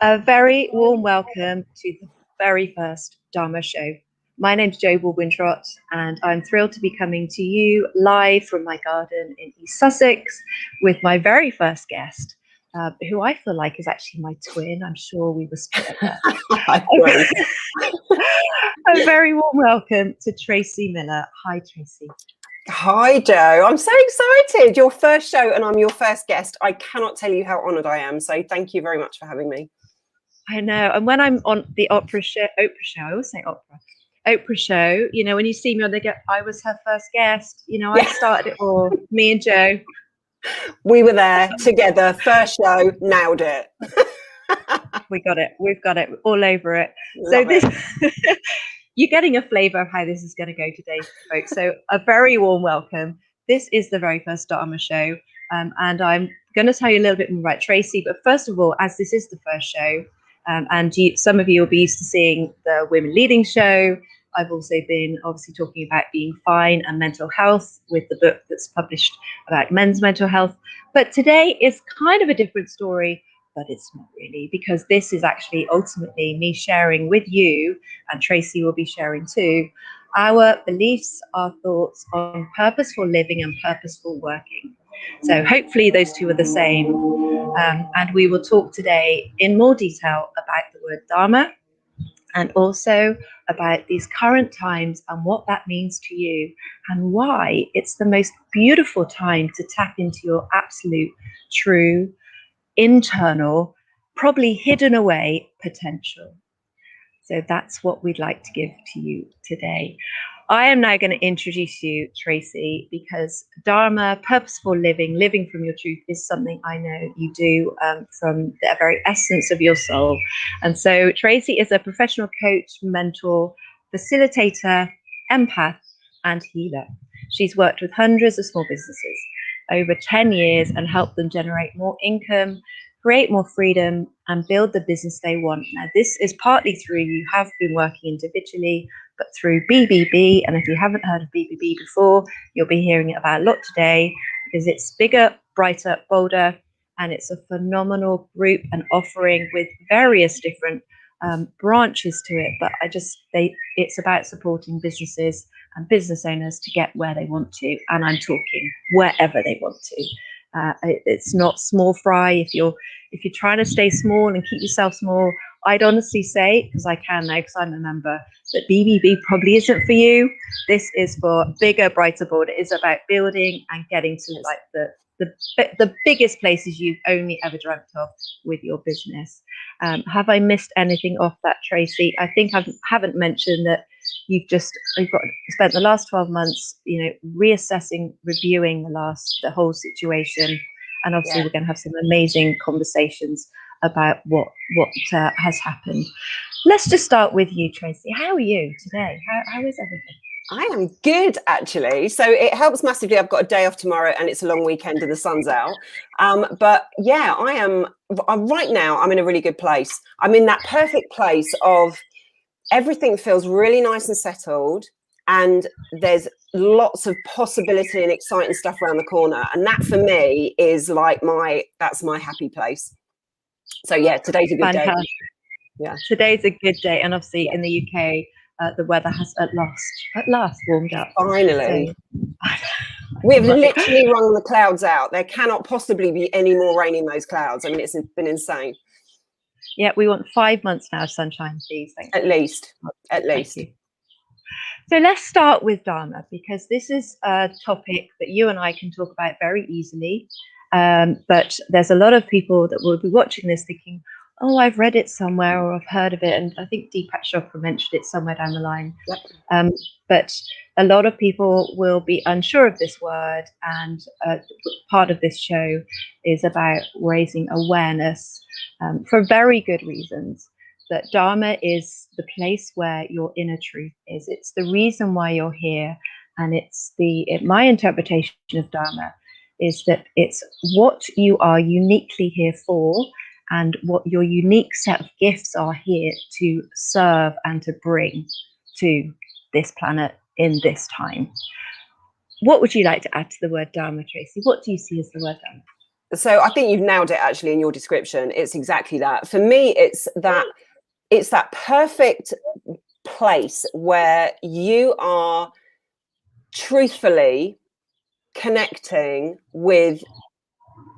A very warm welcome to the very first Dharma Show. My name's Jo Baldwin Trott, and I'm thrilled to be coming to you live from my garden in East Sussex with my very first guest, who I feel like is actually my twin. I'm sure we were split there. A very warm welcome to Tracey Miller. Hi, Tracey. Hi, Jo. I'm so excited. Your first show and I'm your first guest. I cannot tell you how honoured I am. So thank you very much for having me. I know. And when I'm on the Oprah show, I always say Oprah show, you know, when you see me on I was her first guest, you know, I started it all, me and Jo. We were there together, first show, nailed it. We got it. We've got it all over it. You're getting a flavour of how this is going to go today, folks. So a very warm welcome. This is the very first Dharma Show. And I'm going to tell you a little bit more about Tracey. But first of all, as this is the first show, some of you will be used to seeing the Women Leading show. I've also been obviously talking about being fine and mental health with the book that's published about men's mental health. But today is kind of a different story, but it's not really, because this is actually ultimately me sharing with you, and Tracey will be sharing too, our beliefs, our thoughts on purposeful living and purposeful working. So hopefully those two are the same. And we will talk today in more detail about the word Dharma and also about these current times and what that means to you and why it's the most beautiful time to tap into your absolute, true, internal, probably hidden away potential. So that's what we'd like to give to you today. I am now going to introduce you, Tracey, because Dharma, purposeful living, living from your truth, is something I know you do from the very essence of your soul. And so Tracey is a professional coach, mentor, facilitator, empath, and healer. She's worked with hundreds of small businesses over 10 years and helped them generate more income, create more freedom, and build the business they want. Now, this is partly through you have been working individually, but through BBB. And if you haven't heard of BBB before, you'll be hearing it about a lot today, because it's bigger, brighter, bolder, and it's a phenomenal group and offering with various different branches to it. But it's about supporting businesses and business owners to get where they want to. And I'm talking wherever they want to. It's not small fry. If you're trying to stay small and keep yourself small, I'd honestly say, because I can now, because I'm a member, that BBB probably isn't for you. This is for bigger, brighter, bolder. It's about building and getting to like the biggest places you've only ever dreamt of with your business. Have I missed anything off that, Tracey? I think I haven't mentioned that you've spent the last 12 months, you know, reassessing, reviewing the whole situation, and obviously we're going to have some amazing conversations about what has happened. Let's just start with you, Tracey. How are you today? How is everything? I am good, actually. So it helps massively. I've got a day off tomorrow and it's a long weekend and the sun's out. But yeah, right now, I'm in a really good place. I'm in that perfect place of everything feels really nice and settled, and there's lots of possibility and exciting stuff around the corner. And that for me is like that's my happy place. So yeah, today's a good day. Yeah, today's a good day. And obviously in the UK, the weather has at last warmed up. Finally. So, we've literally wrung the clouds out. There cannot possibly be any more rain in those clouds. I mean, it's been insane. Yeah, we want 5 months now of sunshine, please. Thank you. At least. So let's start with Dharma, because this is a topic that you and I can talk about very easily. But there's a lot of people that will be watching this thinking, oh, I've read it somewhere or I've heard of it. And I think Deepak Chopra mentioned it somewhere down the line. Yep. But a lot of people will be unsure of this word. And part of this show is about raising awareness for very good reasons. That Dharma is the place where your inner truth is. It's the reason why you're here. And my interpretation of Dharma is that it's what you are uniquely here for, and what your unique set of gifts are here to serve and to bring to this planet in this time. What would you like to add to the word Dharma, Tracey? What do you see as the word Dharma? So I think you've nailed it actually in your description. It's exactly that. For me, it's that perfect place where you are truthfully connecting with,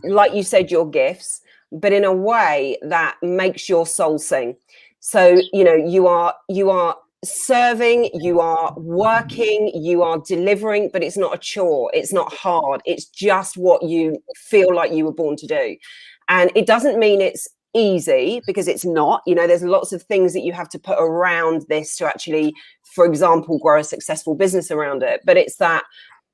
like you said, your gifts, but in a way that makes your soul sing. So, you know, you are serving, you are working, you are delivering, but it's not a chore, it's not hard, it's just what you feel like you were born to do. And it doesn't mean it's easy, because it's not. You know, there's lots of things that you have to put around this to actually, for example, grow a successful business around it. But it's that,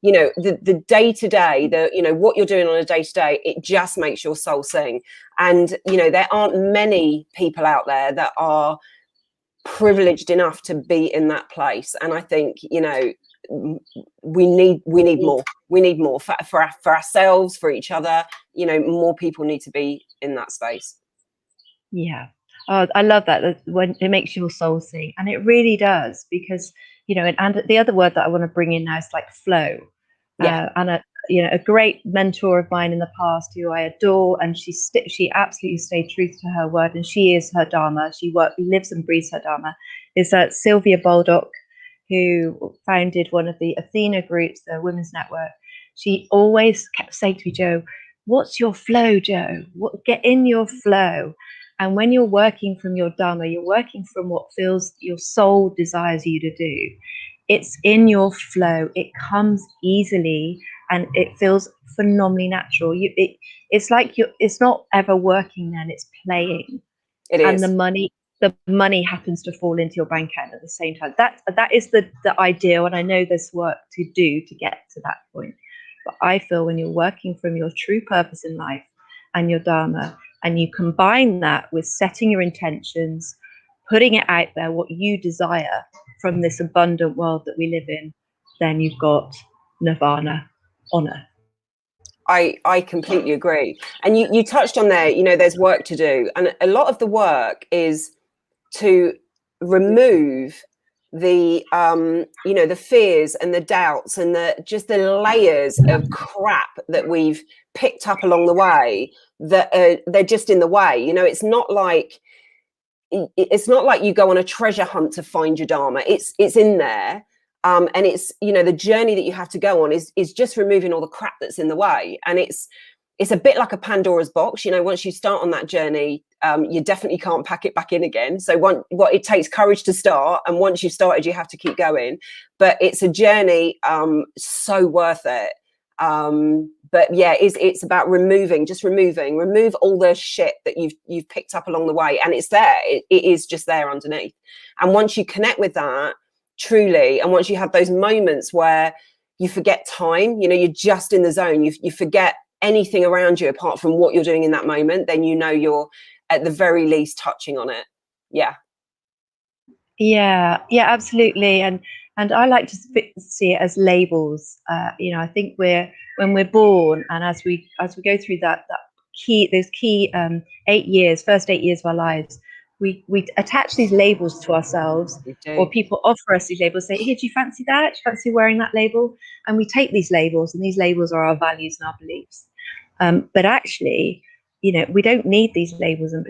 you know, the day to day, the, you know, what you're doing on a day to day, it just makes your soul sing. And, you know, there aren't many people out there that are privileged enough to be in that place. And I think, you know, we need more. We need more for ourselves, for each other. You know, more people need to be in that space. Yeah. Oh, I love that, when it makes your soul sing, and it really does, because, you know, and the other word that I want to bring in now is like flow. Yeah. And a great mentor of mine in the past who I adore, and she absolutely stayed true to her word, and she is her Dharma. She lives and breathes her Dharma. Is Sylvia Baldock, who founded one of the Athena groups, the women's network. She always kept saying to me, Jo, what's your flow, Jo? Get in your flow. And when you're working from your Dharma, you're working from what feels your soul desires you to do. It's in your flow. It comes easily, and it feels phenomenally natural. It's like it's not ever working then, it's playing. It And is. the money happens to fall into your bank account at the same time. That is the ideal. And I know there's work to do to get to that point. But I feel when you're working from your true purpose in life and your Dharma, and you combine that with setting your intentions, putting it out there, what you desire from this abundant world that we live in, then you've got nirvana on earth. I completely agree. And you touched on there, you know, there's work to do. And a lot of the work is to remove the you know, the fears and the doubts and just the layers of crap that we've picked up along the way, that they're just in the way. You know, it's not like you go on a treasure hunt to find your Dharma. It's in there. And it's, you know, the journey that you have to go on is just removing all the crap that's in the way. And it's a bit like a Pandora's box. You know, once you start on that journey, you definitely can't pack it back in again. So it takes courage to start, and once you've started, you have to keep going. But it's a journey, so worth it. But yeah, it's about remove all the shit that you've picked up along the way, and it's there. It is just there underneath. And once you connect with that truly, and once you have those moments where you forget time, you know, you're just in the zone, you forget anything around you apart from what you're doing in that moment, then you know you're at the very least touching on it. Yeah Absolutely. And I like to see it as labels. You know, I think when we're born, and as we go through those key 8 years, first 8 years of our lives, we attach these labels to ourselves, or people offer us these labels, say, here, do you fancy that? Do you fancy wearing that label? And we take these labels, and these labels are our values and our beliefs. But actually, you know, we don't need these labels and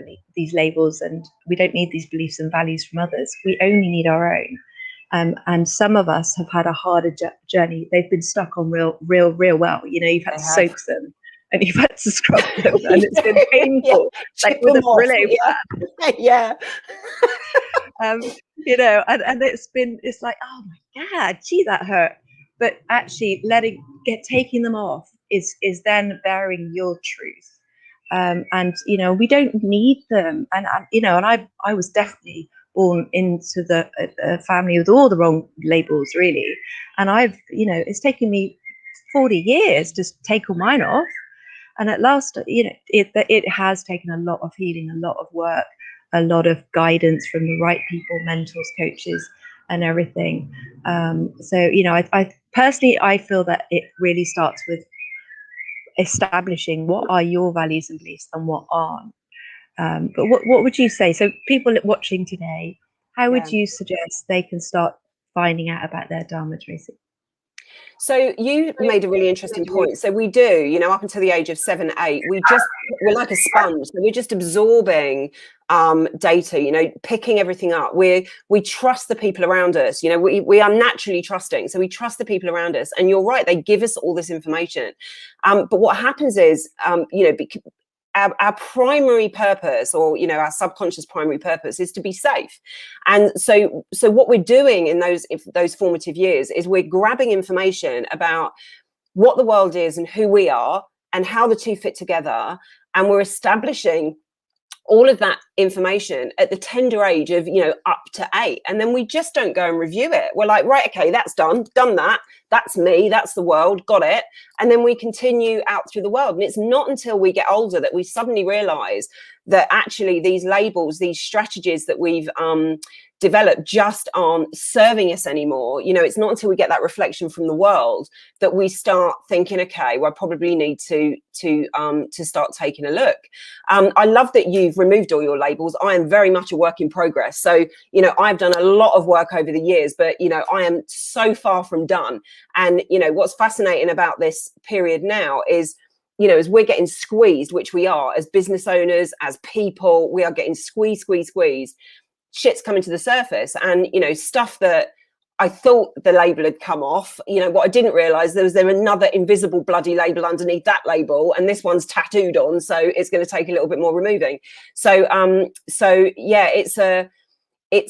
we don't need these beliefs and values from others. We only need our own. And some of us have had a harder journey. They've been stuck on real well. You know, you've had to soak them, and you've had to scrub them, and it's been painful, like with a Brillo pad. Yeah. You know, and it's like, oh my God, gee, that hurt. But actually taking them off is then bearing your truth. And you know, we don't need them. And you know, and I was definitely born into a family with all the wrong labels, really. And you know, it's taken me 40 years to take all mine off. And at last, you know, it has taken a lot of healing, a lot of work, a lot of guidance from the right people, mentors, coaches, and everything. So, you know, I personally, I feel that it really starts with establishing what are your values and beliefs and what aren't. But what would you say? So people watching today, how would you suggest they can start finding out about their Dharma, Tracey? So you made a really interesting point. So we do, you know, up until the age of 7, 8, we're like a sponge. So we're just absorbing data, you know, picking everything up. We trust the people around us. You know, we are naturally trusting. So we trust the people around us. And you're right, they give us all this information. But what happens is, you know, our primary purpose, or you know, our subconscious primary purpose, is to be safe. And so what we're doing in those formative years is we're grabbing information about what the world is and who we are and how the two fit together, and we're establishing all of that information at the tender age of, you know, up to 8. And then we just don't go and review it. We're like, right, okay, that's done that. That's me, that's the world, got it. And then we continue out through the world. And it's not until we get older that we suddenly realize that actually these labels, these strategies that we've developed just aren't serving us anymore. You know, it's not until we get that reflection from the world that we start thinking, okay, well, I probably need to start taking a look. I love that you've removed all your labels. I am very much a work in progress. So, you know, I've done a lot of work over the years, but, you know, I am so far from done. And, you know, what's fascinating about this period now is, you know, as we're getting squeezed, which we are as business owners, as people, we are getting squeezed. Shit's coming to the surface, and you know, stuff that I thought the label had come off. You know, what I didn't realize there was another invisible bloody label underneath that label, and this one's tattooed on, so it's going to take a little bit more removing. So yeah, it's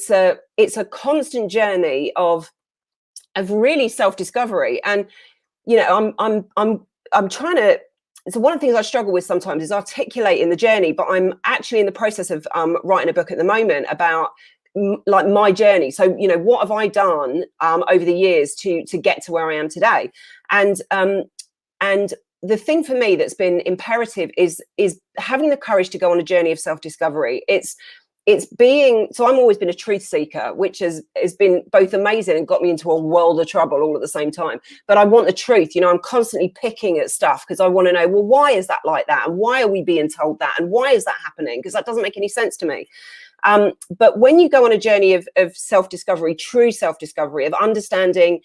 a constant journey of really self-discovery. And you know, I'm trying to. So one of the things I struggle with sometimes is articulating the journey, but I'm actually in the process of writing a book at the moment about like my journey. So, you know, what have I done over the years to get to where I am today? And the thing for me that's been imperative is having the courage to go on a journey of self-discovery. It's being, so I'm always been a truth seeker, which has been both amazing and got me into a world of trouble all at the same time. But I want the truth, you know, I'm constantly picking at stuff because I want to know, well, why is that like that? And why are we being told that? And why is that happening? Because that doesn't make any sense to me. But when you go on a journey of self-discovery, true self-discovery, of understanding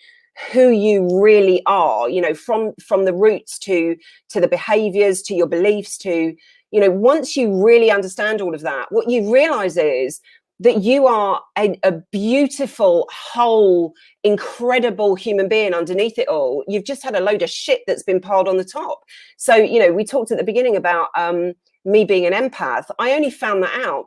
who you really are, you know, from the roots to the behaviors, to your beliefs, to, you know, once you really understand all of that, what you realize is that you are a beautiful, whole, incredible human being underneath it all. You've just had a load of shit that's been piled on the top. So, you know, we talked at the beginning about me being an empath. I only found that out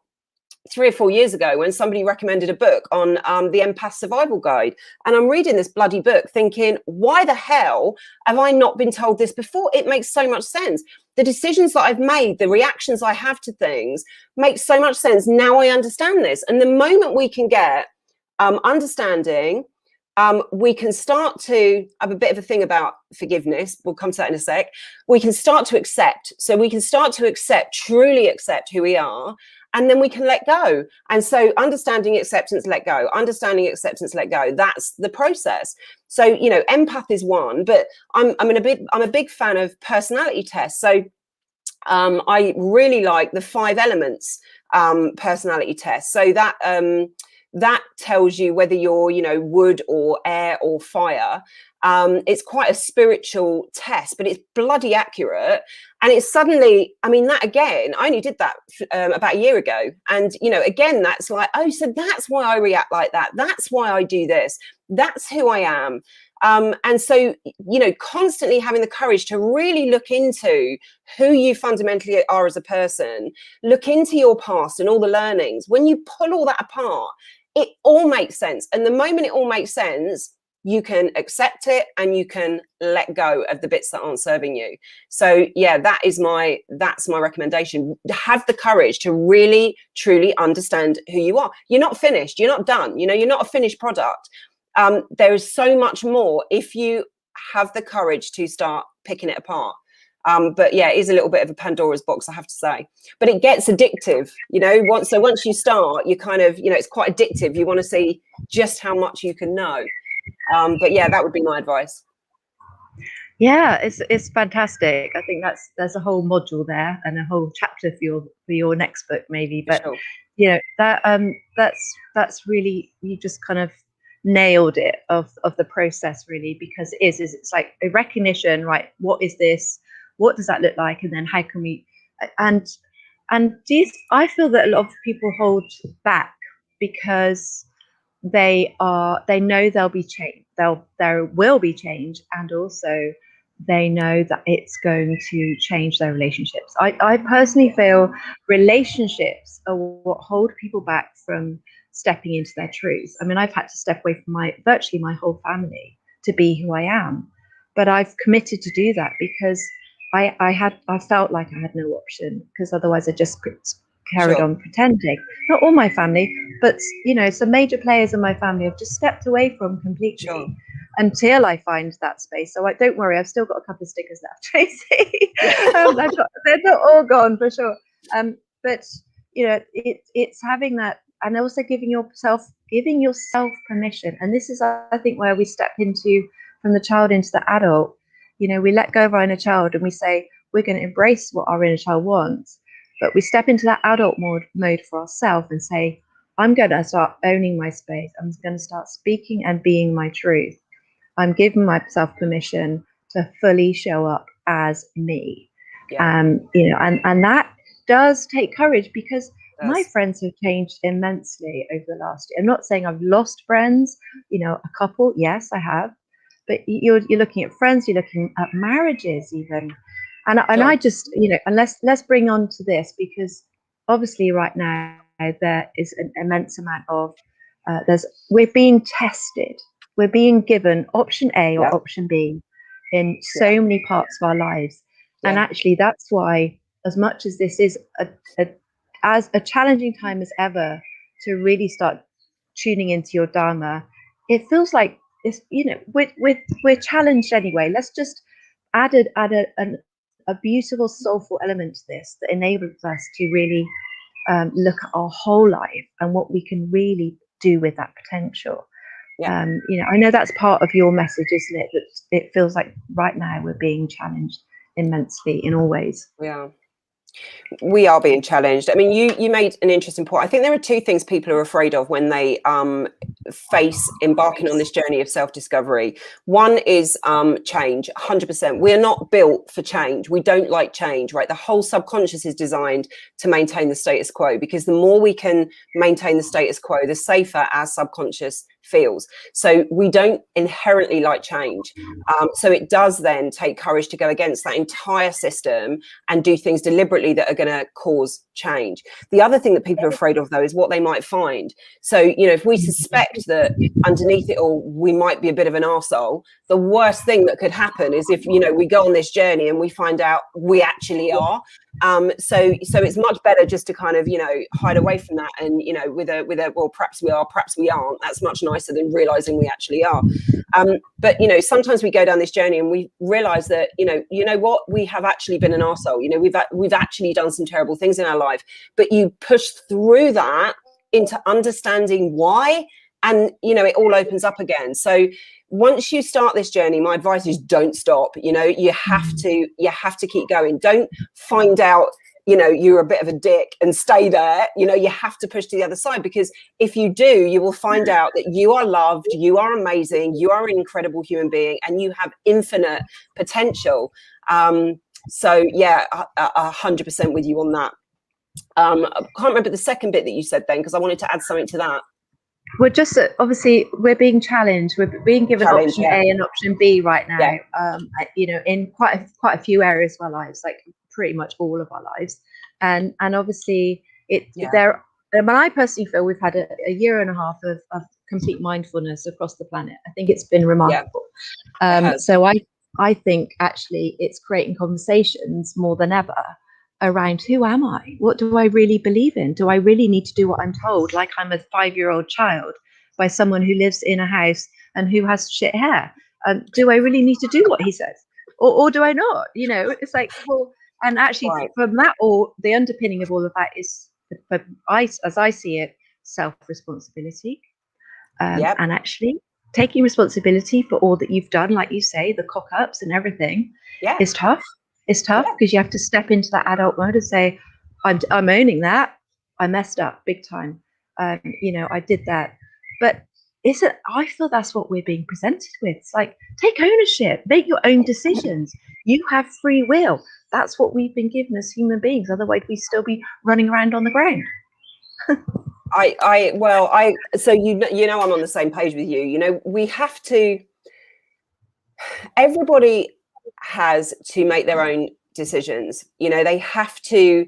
3 or 4 years ago when somebody recommended a book on the Empath Survival Guide. And I'm reading this bloody book thinking, why the hell have I not been told this before? It makes so much sense. The decisions that I've made, the reactions I have to things make so much sense. Now I understand this. And the moment we can get understanding, we can start to have a bit of a thing about forgiveness. We'll come to that in a sec. We can start to accept. So we can start to truly accept who we are. And then we can let go. And so understanding, acceptance, let go. Understanding, acceptance, let go. That's the process. So, you know, empath is one, but I'm a big fan of personality tests. So I really like the 5 elements personality test. So that tells you whether you're, you know, wood or air or fire. It's quite a spiritual test, but it's bloody accurate. And it's suddenly, I mean, that again, I only did that about a year ago. And, you know, again, that's like, oh, so that's why I react like that. That's why I do this. That's who I am. And so, you know, constantly having the courage to really look into who you fundamentally are as a person, look into your past and all the learnings. When you pull all that apart, it all makes sense. And the moment it all makes sense, you can accept it and you can let go of the bits that aren't serving you. So yeah, that's my recommendation. Have the courage to really, truly understand who you are. You're not finished. You're not done. You know, you're not a finished product. There is so much more if you have the courage to start picking it apart. But yeah, it is a little bit of a Pandora's box, I have to say. But it gets addictive, you know. Once you start, you kind of, you know, it's quite addictive. You want to see just how much you can know. But yeah, that would be my advice. Yeah, it's fantastic. I think there's a whole module there and a whole chapter for your next book maybe. But sure. You know, that's really, you just kind of nailed it of the process, really, because it's like a recognition, right? What is this? What does that look like? And then how can we, and these, I feel that a lot of people hold back because they know there'll be change, there will be change, and also they know that it's going to change their relationships. I personally feel relationships are what hold people back from stepping into their truth. I mean, I've had to step away from virtually my whole family to be who I am, but I've committed to do that because I felt like I had no option, because otherwise I just carried on pretending. Not all my family, but some major players in my family I've just stepped away from completely until I find that space. So don't worry, I've still got a couple of stickers left, Tracey. They're not all gone for sure. But it's having that, and also giving yourself permission. And this is, I think, where we step into, from the child into the adult. We let go of our inner child and we say we're going to embrace what our inner child wants, but we step into that adult mode for ourselves and say, I'm going to start owning my space. I'm going to start speaking and being my truth. I'm giving myself permission to fully show up as me. And that does take courage, because my friends have changed immensely over the last year. I'm not saying I've lost friends, a couple, yes, I have, but you're looking at friends, you're looking at marriages even. And I just, and let's bring on to this, because obviously right now there is an immense amount of, we're being tested. We're being given option A or option B in so many parts of our lives. And actually, that's why, as much as this is as a challenging time as ever to really start tuning into your Dharma, it feels like it's, we're challenged anyway. Let's just add a beautiful, soulful element to this that enables us to really look at our whole life and what we can really do with that potential. I know that's part of your message, isn't it? That it feels like right now we're being challenged immensely in all ways. We are being challenged. I mean, you made an interesting point. I think there are two things people are afraid of when they face embarking on this journey of self-discovery. One is change. 100%. We're not built for change. We don't like change, right? The whole subconscious is designed to maintain the status quo, because the more we can maintain the status quo, the safer our subconscious feels. So we don't inherently like change. So it does then take courage to go against that entire system and do things deliberately that are going to cause change. The other thing that people are afraid of, though, is what they might find. So, if we suspect that underneath it all, we might be a bit of an arsehole, the worst thing that could happen is if, we go on this journey and we find out we actually are. So it's much better just to kind of, hide away from that and, with a, well, perhaps we are, perhaps we aren't. That's much nicer than realizing we actually are. But, sometimes we go down this journey and we realize that, you know what, we have actually been an arsehole. We've actually done some terrible things in our life, but you push through that into understanding why, and, it all opens up again. So once you start this journey, my advice is don't stop. You have to keep going. Don't find out, you're a bit of a dick and stay there. You have to push to the other side, because if you do, you will find out that you are loved, you are amazing, you are an incredible human being, and you have infinite potential. So yeah, 100% with you on that. I can't remember the second bit that you said then, because I wanted to add something to that. We're just obviously we're being challenged. We're being given option A and option B right now. In quite a few areas of our lives, like pretty much all of our lives, and obviously there. And I personally feel we've had a year and a half of complete mindfulness across the planet. I think it's been remarkable. So I think actually it's creating conversations more than ever around who am I? What do I really believe in? Do I really need to do what I'm told, like I'm a 5-year-old child, by someone who lives in a house and who has shit hair? Do I really need to do what he says? Or do I not? It's like, well, and actually from that, or the underpinning of all of that is, as I see it, self-responsibility. And actually taking responsibility for all that you've done, like you say, the cock-ups and everything, is tough. It's tough because you have to step into that adult mode and say, I'm owning that. I messed up big time. I did that. But I feel that's what we're being presented with. It's like, take ownership, make your own decisions. You have free will. That's what we've been given as human beings. Otherwise, we'd still be running around on the ground. So I'm on the same page with you. We have to. Everybody has to make their own decisions. They have to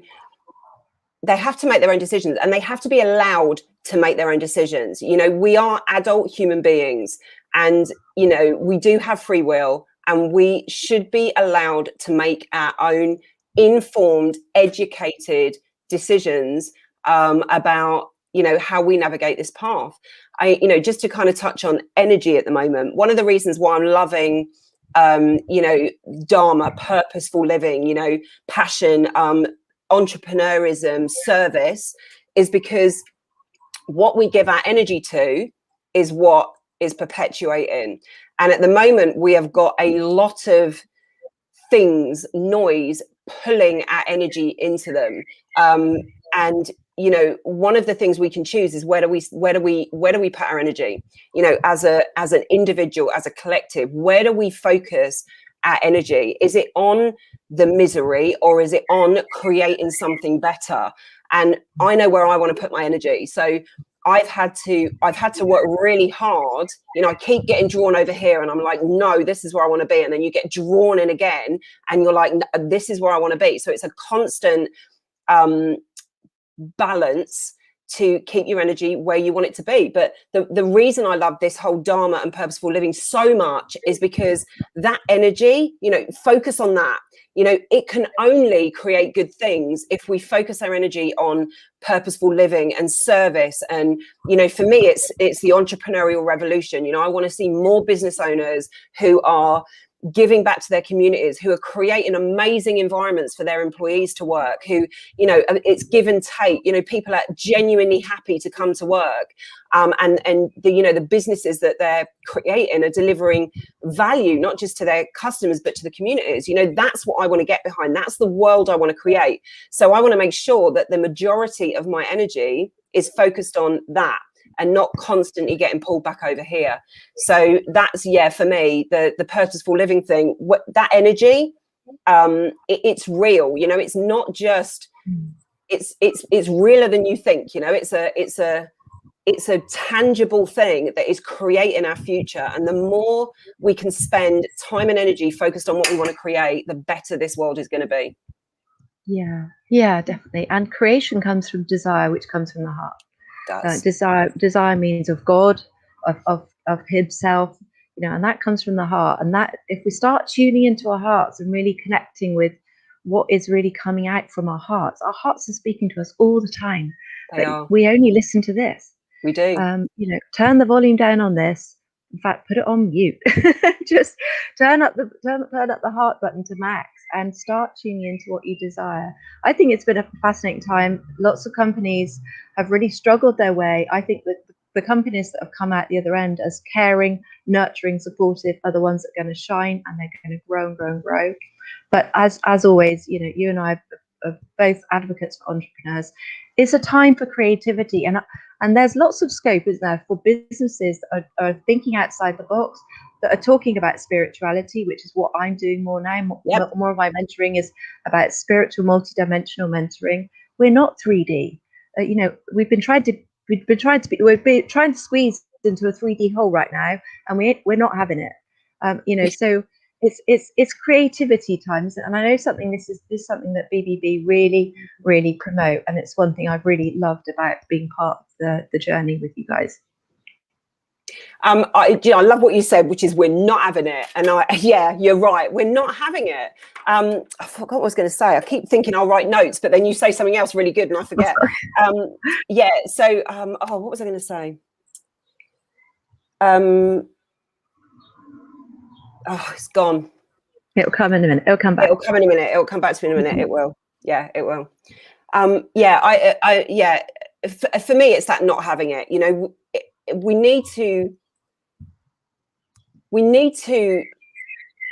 make their own decisions, and they have to be allowed to make their own decisions. We are adult human beings, and we do have free will, and we should be allowed to make our own informed, educated decisions about how we navigate this path. Just to kind of touch on energy at the moment, one of the reasons why I'm loving Dharma, purposeful living, passion, entrepreneurism, service, is because what we give our energy to is what is perpetuating. And at the moment, we have got a lot of things, noise, pulling our energy into them. And one of the things we can choose is where do we put our energy? As an individual, as a collective, where do we focus our energy? Is it on the misery, or is it on creating something better? And I know where I want to put my energy. So I've had to work really hard. I keep getting drawn over here, and I'm like, no, this is where I want to be. And then you get drawn in again, and you're like, no, this is where I want to be. So it's a constant balance to keep your energy where you want it to be. But the reason I love this whole Dharma and purposeful living so much is because that energy, focus on that. It can only create good things if we focus our energy on purposeful living and service. And for me, it's the entrepreneurial revolution. I want to see more business owners who are giving back to their communities, who are creating amazing environments for their employees to work, who, it's give and take, people are genuinely happy to come to work. And the businesses that they're creating are delivering value, not just to their customers, but to the communities. That's what I want to get behind. That's the world I want to create. So I want to make sure that the majority of my energy is focused on that, and not constantly getting pulled back over here. So that's, for me, the purposeful living thing, that energy, it's real. It's not just, it's realer than you think. It's a tangible thing that is creating our future. And the more we can spend time and energy focused on what we want to create, the better this world is going to be. Yeah, definitely. And creation comes from desire, which comes from the heart. Desire means of God, of himself, and that comes from the heart. And that, if we start tuning into our hearts and really connecting with what is really coming out from our hearts are speaking to us all the time. We only listen to this. We do. Turn the volume down on this. In fact, put it on mute. Just turn up the heart button to max and start tuning into what you desire. I think it's been a fascinating time. Lots of companies have really struggled their way. I think that the companies that have come out the other end as caring, nurturing, supportive are the ones that are going to shine, and they're going to grow and grow and grow. But as always, you and I are both advocates for entrepreneurs. It's a time for creativity, and there's lots of scope, isn't there, for businesses that are thinking outside the box, that are talking about spirituality, which is what I'm doing more now. Yep. More of my mentoring is about spiritual, multidimensional mentoring. We're not 3D. We've been trying to squeeze into a 3D hole right now, and we're not having it. So it's creativity times, and I know this is something that BBB really, really promote, and it's one thing I've really loved about being part of the journey with you guys. I love what you said, which is we're not having it. And you're right, we're not having it. I forgot what I was going to say. I keep thinking I'll write notes, but then you say something else really good and I forget. So what was I going to say? It's gone. It'll come in a minute. It'll come back. It'll come in a minute. It'll come back to me in a minute. It will. Yeah, it will. For me, it's that not having it. We need to.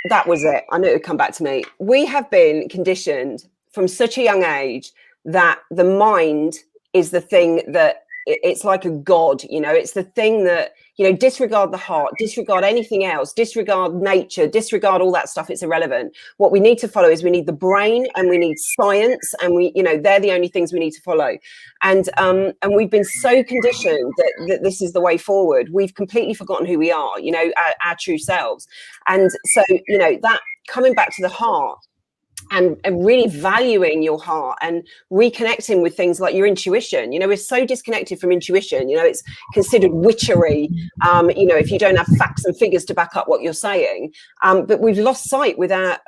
That was it. I knew it would come back to me. We have been conditioned from such a young age that the mind is the thing that it's like a god. It's the thing that disregard the heart, disregard anything else, disregard nature, disregard all that stuff. It's irrelevant. What we need to follow is we need the brain, and we need science, and they're the only things we need to follow. And we've been so conditioned that this is the way forward. We've completely forgotten who we are, our true selves. And so, that coming back to the heart, and really valuing your heart and reconnecting with things like your intuition. We're so disconnected from intuition. It's considered witchery, if you don't have facts and figures to back up what you're saying. But we've lost sight with our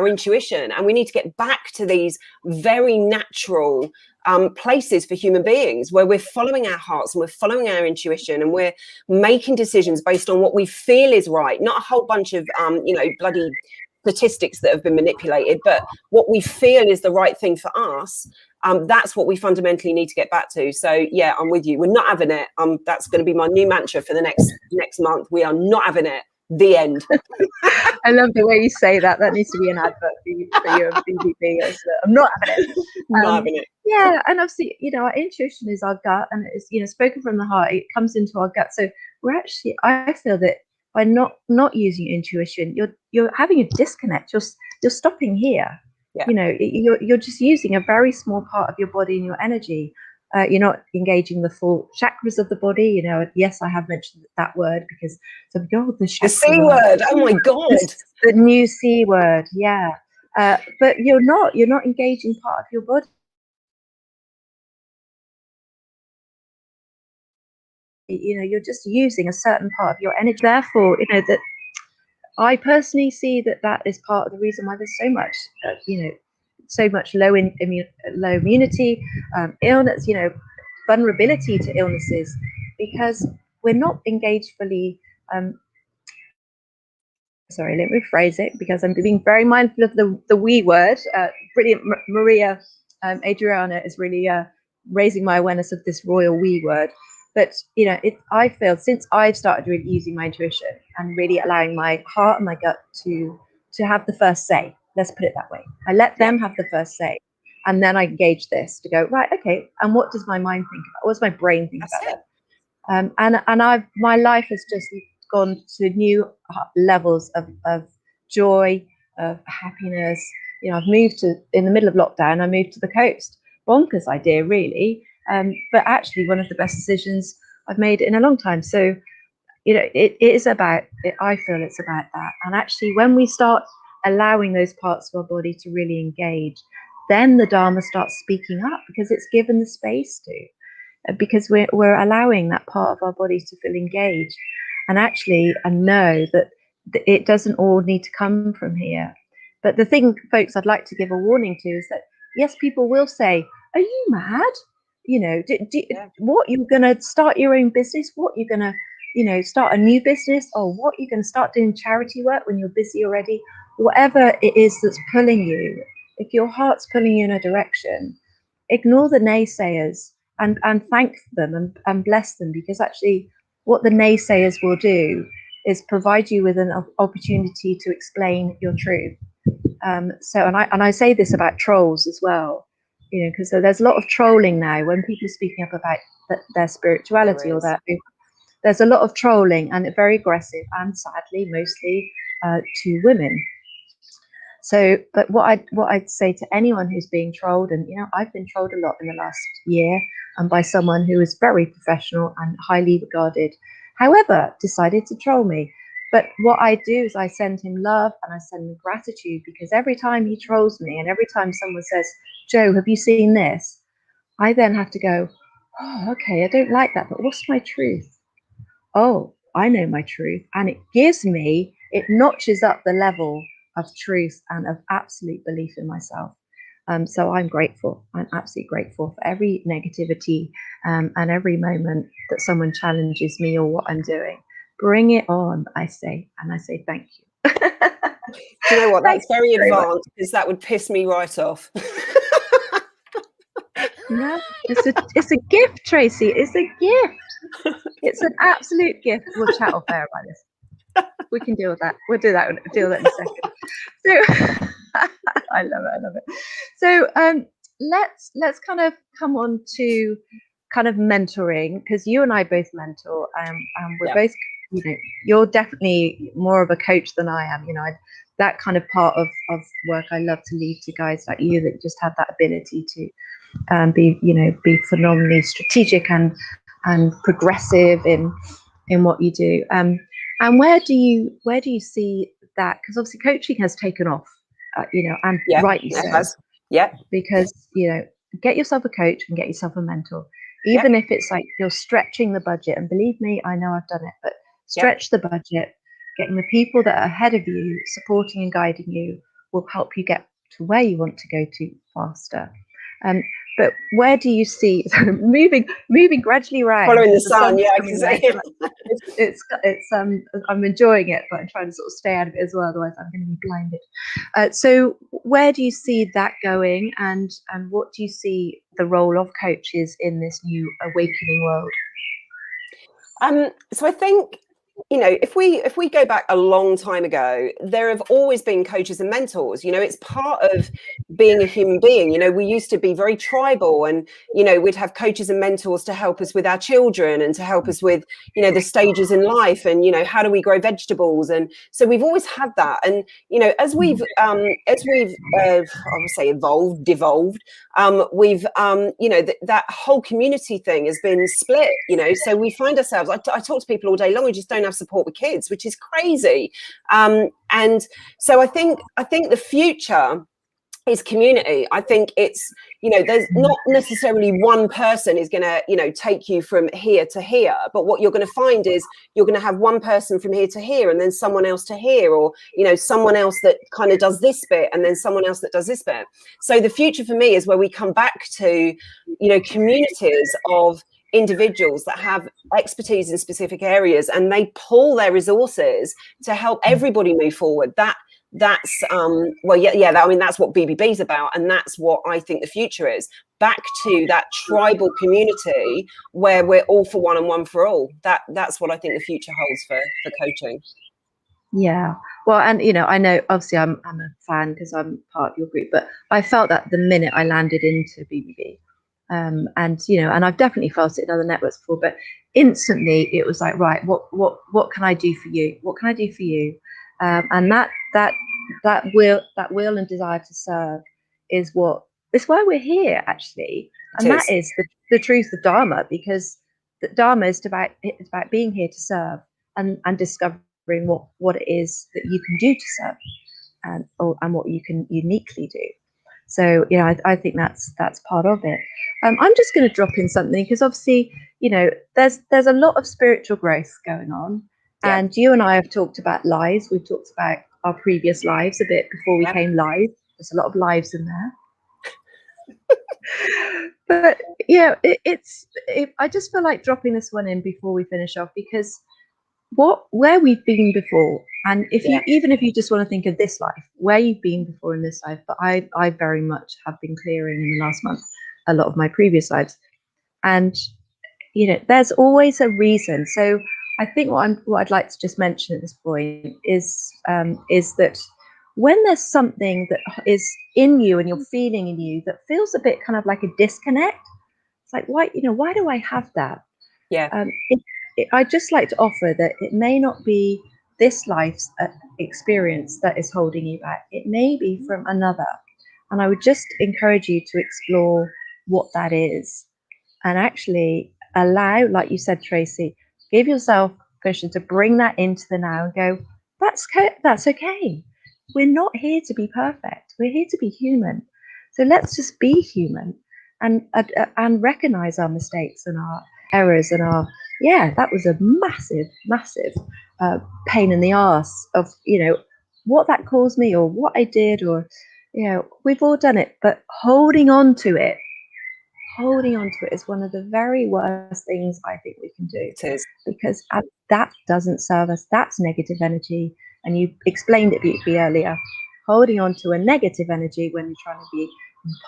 intuition, and we need to get back to these very natural places for human beings where we're following our hearts and we're following our intuition, and we're making decisions based on what we feel is right, not a whole bunch of bloody statistics that have been manipulated, but what we feel is the right thing for us. That's what we fundamentally need to get back to. So yeah, I'm with you. We're not having it. That's going to be my new mantra for the next month. We are not having it. The end. I love the way you say that. That needs to be an advert for your BBB. I'm not having it. Not having it. Yeah, and obviously, our intuition is our gut, and it's spoken from the heart. It comes into our gut. So we're actually, I feel that by not using intuition, you're having a disconnect. You're stopping here. Yeah. You're just using a very small part of your body and your energy. You're not engaging the full chakras of the body. Yes, I have mentioned that word because the C word. Oh my God, the new C word. Yeah, but you're not engaging part of your body. You're just using a certain part of your energy. Therefore, that I personally see that is part of the reason why there's so much, so much low immunity, illness, vulnerability to illnesses, because we're not engaged fully. Sorry, let me rephrase it, because I'm being very mindful of the we word. Brilliant, Maria Adriana is really raising my awareness of this royal we word. But I feel since I've started really using my intuition and really allowing my heart and my gut to have the first say. Let's put it that way. I let them have the first say, and then I engage this to go, right, okay, and what does my mind think about? What does my brain think about that? And my life has just gone to new levels of joy, of happiness. I've moved in the middle of lockdown, I moved to the coast. Bonkers idea, really. But actually one of the best decisions I've made in a long time. So, it is about it. I feel it's about that. And actually, when we start allowing those parts of our body to really engage, then the Dharma starts speaking up, because it's given the space to, because we're allowing that part of our body to feel engaged, and know that it doesn't all need to come from here. But the thing, folks, I'd like to give a warning to is that, yes, people will say, are you mad? What, you're going to start your own business? What, you're going to, start a new business? Or what, you're going to start doing charity work when you're busy already? Whatever it is that's pulling you, if your heart's pulling you in a direction, ignore the naysayers and thank them and bless them, because actually what the naysayers will do is provide you with an opportunity to explain your truth. So I say this about trolls as well, because there's a lot of trolling now when people are speaking up about their spirituality or there's a lot of trolling, and it's very aggressive, and sadly mostly to women. So, but what I'd say to anyone who's being trolled, and I've been trolled a lot in the last year, and by someone who is very professional and highly regarded, however, decided to troll me. But what I do is I send him love and I send him gratitude, because every time he trolls me and every time someone says, Jo, have you seen this? I then have to go, oh, okay, I don't like that, but what's my truth? Oh, I know my truth. And it notches up the level of truth and of absolute belief in myself. So I'm grateful. I'm absolutely grateful for every negativity and every moment that someone challenges me or what I'm doing. Bring it on, I say, and I say thank you. Do you know what? That's very advanced, because that would piss me right off. No, it's a gift, Tracey. It's a gift. It's an absolute gift. We'll chat off air about this. We can deal with that. We'll deal with that in a second. So I love it. So let's kind of come on to kind of mentoring, because you and I both mentor, and we're both, you know, you're definitely more of a coach than I am. You know, that kind of part of work I love to leave to guys like you that just have that ability to be phenomenally strategic and progressive in what you do. And where do you see that? Because obviously coaching has taken off, and rightly so. Yeah. Because, get yourself a coach and get yourself a mentor, even if it's like you're stretching the budget. And believe me, I know I've done it, but stretch the budget, getting the people that are ahead of you, supporting and guiding you, will help you get to where you want to go to faster. But where do you see moving gradually around? Following the sun, I can say. I'm enjoying it, but I'm trying to sort of stay out of it as well, otherwise I'm going to be blinded. So where do you see that going, and what do you see the role of coaches in this new awakening world? So I think, if we go back a long time ago, there have always been coaches and mentors. It's part of being a human being. We used to be very tribal, and we'd have coaches and mentors to help us with our children and to help us with the stages in life, and how do we grow vegetables. And so we've always had that. And as we've I would say devolved, we've that whole community thing has been split. So we find ourselves, I talk to people all day long who just don't have support with kids, which is crazy. And so I think the future is community. I think it's, there's not necessarily one person is going to, take you from here to here, but what you're going to find is you're going to have one person from here to here, and then someone else to here, or, someone else that kind of does this bit, and then someone else that does this bit. So the future for me is where we come back to, communities of individuals that have expertise in specific areas, and they pull their resources to help everybody move forward. That's I mean, that's what BBB is about, and that's what I think the future is. Back to that tribal community where we're all for one and one for all. That's what I think the future holds for coaching. Yeah, well, and I know obviously I'm a fan because I'm part of your group, but I felt that the minute I landed into BBB. And I've definitely felt it in other networks before, but instantly it was like, right, what can I do for you? What can I do for you? And that will and desire to serve is why we're here, actually. And that is the truth of Dharma, because the Dharma is about being here to serve and discovering what it is that you can do to serve, and what you can uniquely do. So I think that's part of it. I'm just going to drop in something, because obviously there's a lot of spiritual growth going on, and you and I have talked about lives. We've talked about our previous lives a bit before we came live. There's a lot of lives in there. But I just feel like dropping this one in before we finish off, because where we've been before, and even if you just want to think of this life, where you've been before in this life, but I very much have been clearing in the last month a lot of my previous lives, and there's always a reason. So I think what I'd like to just mention at this point is that when there's something that is in you and you're feeling in you that feels a bit kind of like a disconnect, it's like, why do I have that? I'd just like to offer that it may not be this life's experience that is holding you back. It may be from another. And I would just encourage you to explore what that is, and actually allow, like you said, Tracey, give yourself permission to bring that into the now and go, that's okay. We're not here to be perfect. We're here to be human. So let's just be human and recognize our mistakes and our errors and that was a massive pain in the arse of what that caused me or what I did, or we've all done it, but holding on to it is one of the very worst things I think we can do. It is. Because that doesn't serve us. That's negative energy, and you explained it beautifully earlier. Holding on to a negative energy when you're trying to be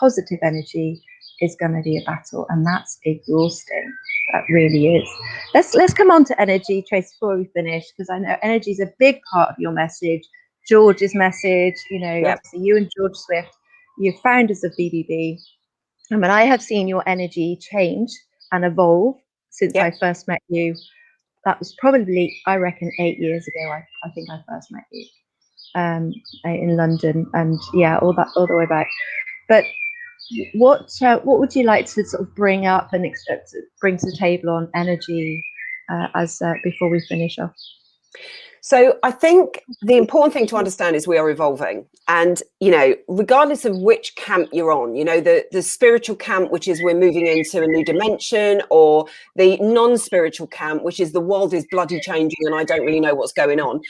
positive energy is going to be a battle, and that's exhausting. That really is. Let's come on to energy, Trace, before we finish, because I know energy is a big part of your message, George's message. Obviously you and George Swift, you're founders of BBB. I mean, I have seen your energy change and evolve since Yep. I first met you. That was probably, I reckon, 8 years ago. I think I first met you in London, and yeah, all the way back. But what would you like to sort of bring up and bring to the table on energy as before we finish off? So I think the important thing to understand is we are evolving, and regardless of which camp you're on, the spiritual camp, which is we're moving into a new dimension, or the non-spiritual camp, which is the world is bloody changing and I don't really know what's going on.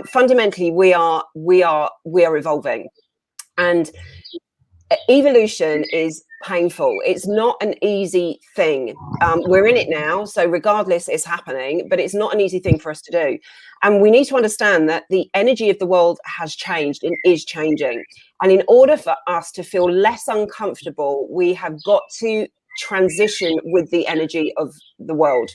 Fundamentally, we are evolving, and evolution is painful. It's not an easy thing. We're in it now, so regardless, it's happening, but it's not an easy thing for us to do. And we need to understand that the energy of the world has changed and is changing. And in order for us to feel less uncomfortable, we have got to transition with the energy of the world.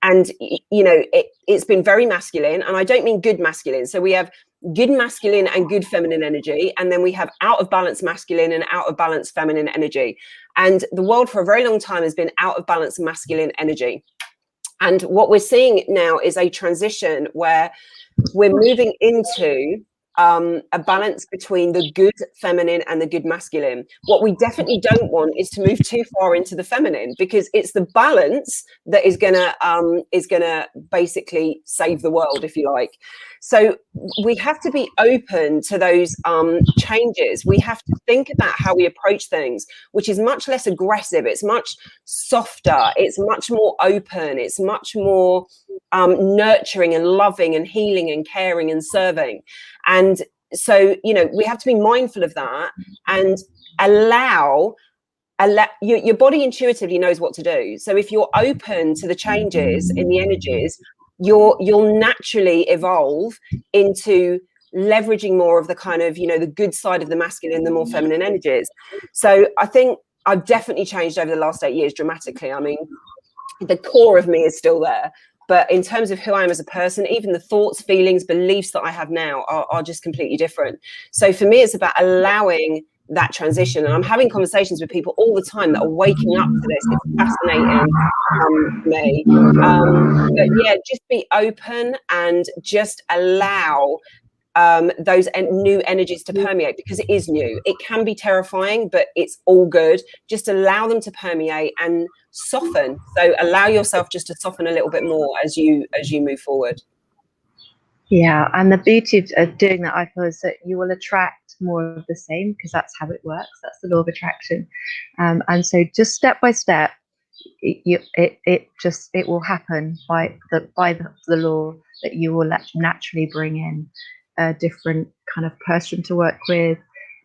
And it's been very masculine, and I don't mean good masculine. So we have good masculine and good feminine energy, and then we have out of balance masculine and out of balance feminine energy. And the world for a very long time has been out of balance masculine energy. And what we're seeing now is a transition where we're moving into a balance between the good feminine and the good masculine. What we definitely don't want is to move too far into the feminine, because it's the balance that is gonna basically save the world, if you like. So we have to be open to those changes. We have to think about how we approach things, which is much less aggressive. It's much softer. It's much more open. It's much more nurturing and loving and healing and caring and serving. And so, we have to be mindful of that and allow your body intuitively knows what to do. So if you're open to the changes in the energies, you'll naturally evolve into leveraging more of the kind of, the good side of the masculine, the more feminine energies. So I think I've definitely changed over the last 8 years dramatically. I mean, the core of me is still there. But in terms of who I am as a person, even the thoughts, feelings, beliefs that I have now are just completely different. So for me, it's about allowing that transition. And I'm having conversations with people all the time that are waking up to this. It's fascinating to me. But yeah, just be open and just allow those new energies to permeate, because it is new. It can be terrifying, but it's all good. Just allow them to permeate and soften. So allow yourself just to soften a little bit more as you move forward. Yeah, and the beauty of doing that, I feel, is that you will attract more of the same, because that's how it works. That's the law of attraction. And so just step by step, it will happen by the law that you will naturally bring in a different kind of person to work with,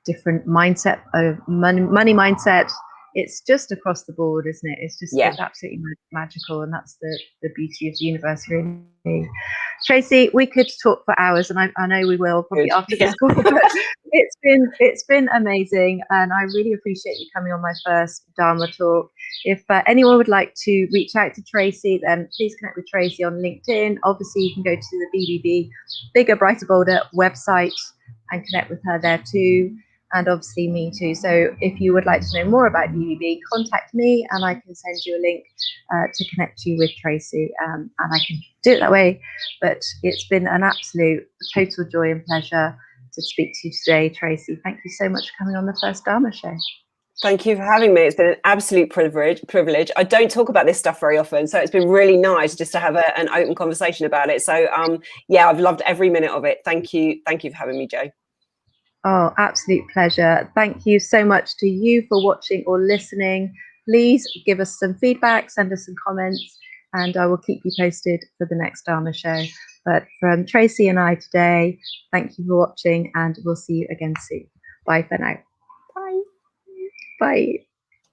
different mindset of money mindset. It's just across the board, isn't it? It's just It's absolutely magical, and that's the beauty of the universe, really. Tracey, we could talk for hours, and I know we will probably after this call. But it's been amazing, and I really appreciate you coming on my first Dharma talk. If anyone would like to reach out to Tracey, then please connect with Tracey on LinkedIn. Obviously, you can go to the BBB Bigger, Brighter, Bolder website and connect with her there too. And obviously me too. So if you would like to know more about BBB, contact me and I can send you a link to connect you with Tracey, and I can do it that way. But it's been an absolute total joy and pleasure to speak to you today, Tracey. Thank you so much for coming on the first Dharma Show. Thank you for having me. It's been an absolute privilege. I don't talk about this stuff very often, so it's been really nice just to have an open conversation about it. So yeah, I've loved every minute of it. Thank you for having me, Jo. Oh, absolute pleasure. Thank you so much to you for watching or listening. Please give us some feedback, send us some comments, and I will keep you posted for the next Dharma Show. But from Tracey and I today, thank you for watching, and we'll see you again soon. Bye for now. Bye. Bye.